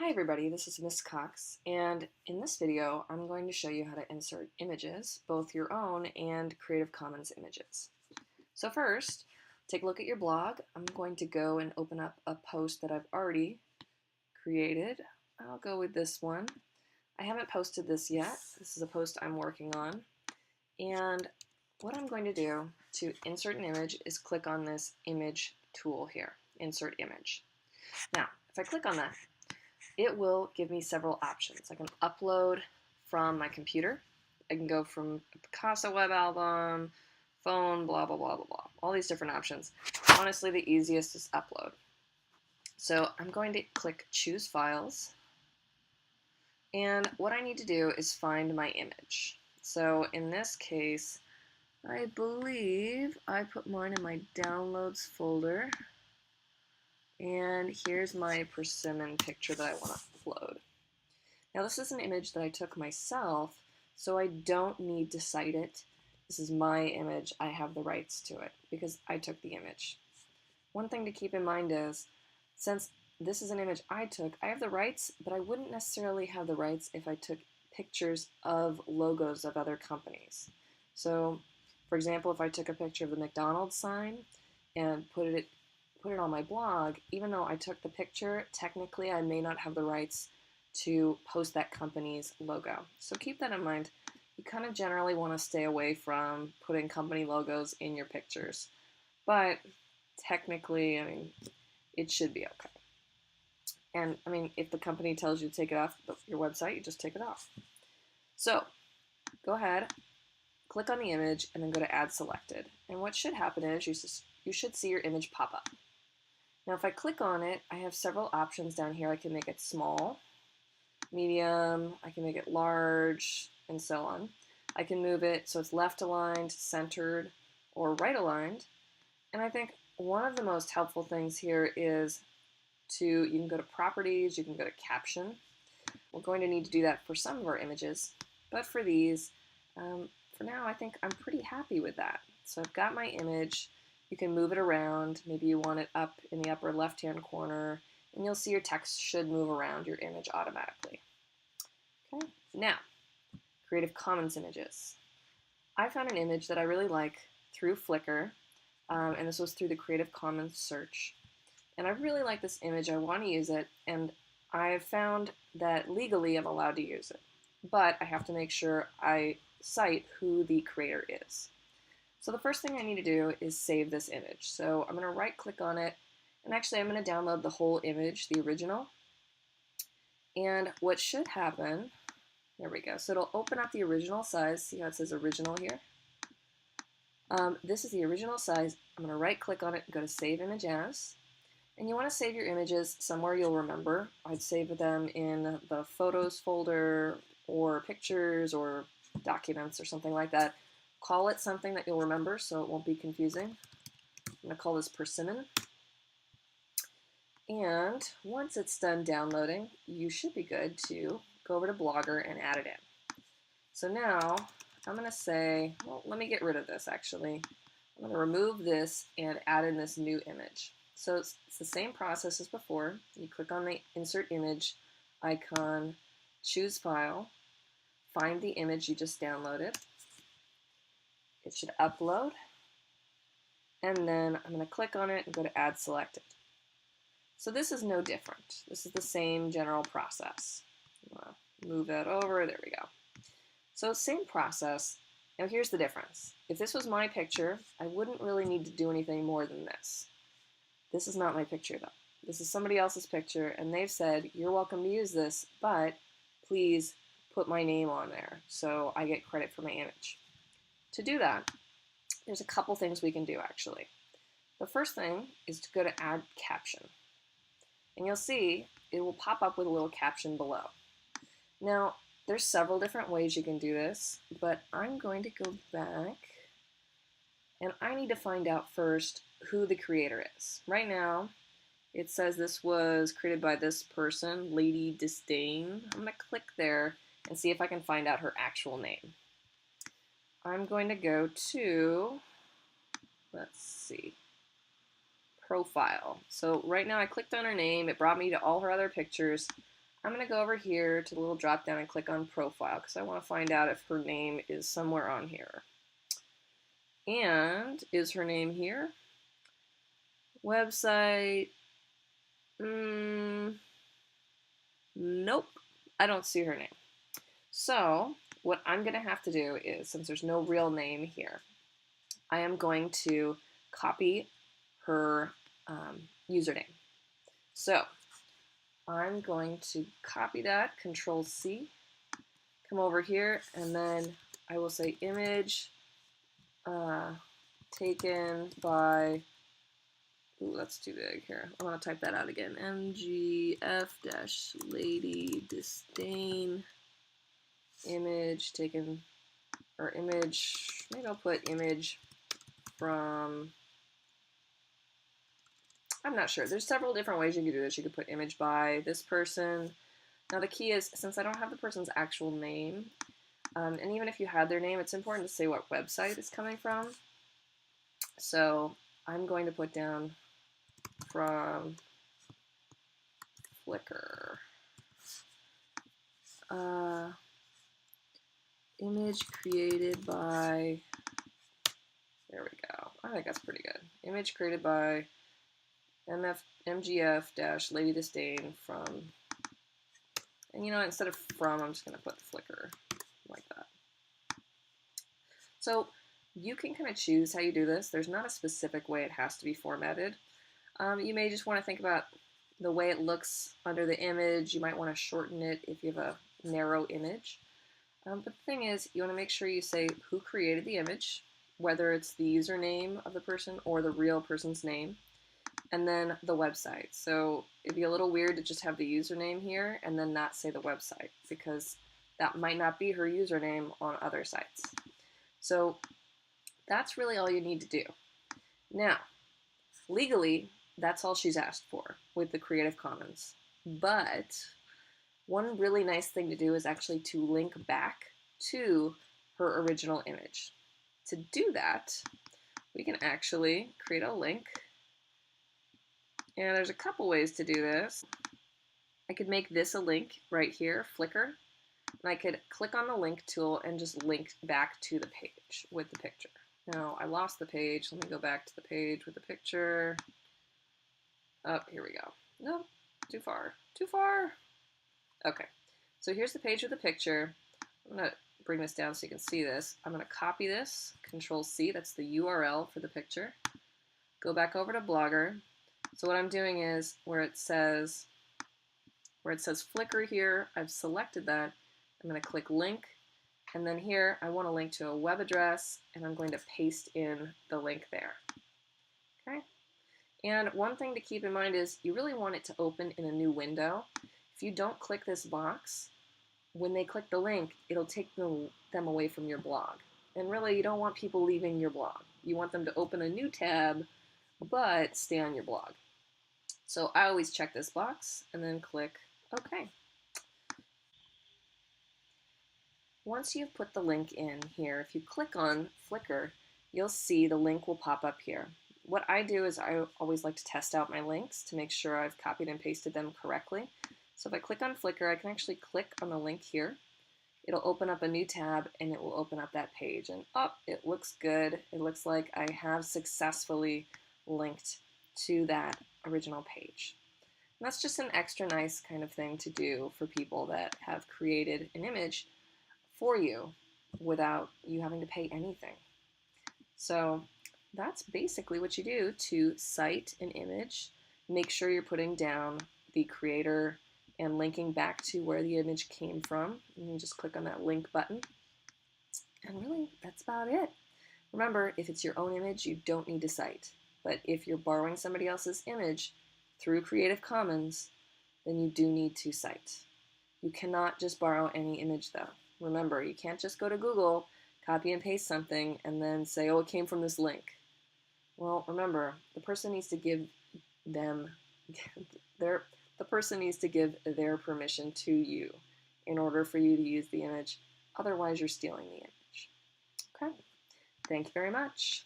Hi everybody, this is Miss Cox, and in this video I'm going to show you how to insert images, both your own and Creative Commons images. So first, take a look at your blog. I'm going to go and open up a post that I've already created. I'll go with this one. I haven't posted this yet. This is a post I'm working on. And what I'm going to do to insert an image is click on this image tool here, Insert Image. Now, if I click on that, it will give me several options. I can upload from my computer. I can go from a Picasso web album, phone, blah, blah, blah, blah, blah. All these different options. Honestly, the easiest is upload. So I'm going to click Choose Files. And what I need to do is find my image. So in this case, I believe I put mine in my Downloads folder. And here's my persimmon picture that I want to upload. Now this is an image that I took myself, so I don't need to cite it. This is my image. I have the rights to it because I took the image. One thing to keep in mind is, since this is an image I took, I have the rights, but I wouldn't necessarily have the rights if I took pictures of logos of other companies. So, for example, if I took a picture of the McDonald's sign and put it on my blog, even though I took the picture, technically I may not have the rights to post that company's logo. So keep that in mind. You kind of generally want to stay away from putting company logos in your pictures. But technically, it should be okay. And if the company tells you to take it off your website, you just take it off. So go ahead, click on the image, and then go to Add Selected. And what should happen is you should see your image pop up. Now if I click on it, I have several options down here. I can make it small, medium, I can make it large, and so on. I can move it so it's left aligned, centered, or right aligned. And I think one of the most helpful things here is you can go to Properties, you can go to Caption. We're going to need to do that for some of our images, but for these, for now, I think I'm pretty happy with that. So I've got my image. You can move it around. Maybe you want it up in the upper left-hand corner, and you'll see your text should move around your image automatically. Okay, now, Creative Commons images. I found an image that I really like through Flickr, and this was through the Creative Commons search. And I really like this image, I want to use it, and I have found that legally I'm allowed to use it. But I have to make sure I cite who the creator is. So the first thing I need to do is save this image. So I'm going to right click on it, and actually I'm going to download the whole image, the original. And what should happen, there we go, so it'll open up the original size. See how it says original here? This is the original size. I'm going to right click on it and go to Save Image As. And you want to save your images somewhere you'll remember. I'd save them in the Photos folder or Pictures or Documents or something like that. Call it something that you'll remember so it won't be confusing. I'm going to call this Persimmon. And once it's done downloading, you should be good to go over to Blogger and add it in. So now I'm going to say, well, let me get rid of this actually. I'm going to remove this and add in this new image. So it's the same process as before. You click on the Insert Image icon, choose File, find the image you just downloaded. It should upload, and then I'm going to click on it and go to Add Selected. So this is no different. This is the same general process. Move that over, there we go. So same process. Now here's the difference. If this was my picture, I wouldn't really need to do anything more than this. This is not my picture though. This is somebody else's picture, and they've said, you're welcome to use this, but please put my name on there so I get credit for my image. To do that, there's a couple things we can do actually. The first thing is to go to Add Caption. And you'll see it will pop up with a little caption below. Now, there's several different ways you can do this, but I'm going to go back and I need to find out first who the creator is. Right now, it says this was created by this person, Lady Disdain. I'm going to click there and see if I can find out her actual name. I'm going to go to, let's see, Profile. So right now I clicked on her name. It brought me to all her other pictures. I'm going to go over here to the little drop down and click on profile because I want to find out if her name is somewhere on here. And is her name here? Website? Nope, I don't see her name. So what I'm going to have to do is, since there's no real name here, I am going to copy her username. So I'm going to copy that, Control C, come over here, and then I will say image taken by, ooh, that's too big here. I want to type that out again. MGF-lady disdain image taken, or image, maybe I'll put image from, I'm not sure. There's several different ways you can do this. You could put image by this person. Now the key is, since I don't have the person's actual name, and even if you had their name, it's important to say what website it's coming from. So I'm going to put down from Flickr. Image created by, there we go. I think that's pretty good. Image created by MGF-Lady Disdain from, and you know, instead of from, I'm just going to put Flickr like that. So you can kind of choose how you do this. There's not a specific way it has to be formatted. You may just want to think about the way it looks under the image. You might want to shorten it if you have a narrow image. But the thing is, you want to make sure you say who created the image, whether it's the username of the person or the real person's name, and then the website. So it'd be a little weird to just have the username here and then not say the website, because that might not be her username on other sites. So that's really all you need to do. Now, legally, that's all she's asked for with the Creative Commons. But one really nice thing to do is actually to link back to her original image. To do that, we can actually create a link. And there's a couple ways to do this. I could make this a link right here, Flickr. And I could click on the link tool and just link back to the page with the picture. Now, I lost the page. Let me go back to the page with the picture. Oh, here we go. Nope, too far. Too far. Okay, so here's the page with the picture. I'm going to bring this down so you can see this. I'm going to copy this, Control C, that's the URL for the picture. Go back over to Blogger. So what I'm doing is where it says Flickr here, I've selected that. I'm going to click link, and then here I want to link to a web address, and I'm going to paste in the link there. Okay? And one thing to keep in mind is you really want it to open in a new window. If you don't click this box, when they click the link, it'll take them away from your blog. And really, you don't want people leaving your blog. You want them to open a new tab, but stay on your blog. So I always check this box and then click OK. Once you've put the link in here, if you click on Flickr, you'll see the link will pop up here. What I do is I always like to test out my links to make sure I've copied and pasted them correctly. So if I click on Flickr, I can actually click on the link here. It'll open up a new tab and it will open up that page. And it looks good. It looks like I have successfully linked to that original page. And that's just an extra nice kind of thing to do for people that have created an image for you without you having to pay anything. So that's basically what you do to cite an image. Make sure you're putting down the creator and linking back to where the image came from. And you just click on that link button. And really, that's about it. Remember, if it's your own image, you don't need to cite. But if you're borrowing somebody else's image through Creative Commons, then you do need to cite. You cannot just borrow any image though. Remember, you can't just go to Google, copy and paste something, and then say, oh, it came from this link. Well, remember, the person needs to give their permission to you in order for you to use the image. Otherwise, you're stealing the image. Okay? Thank you very much.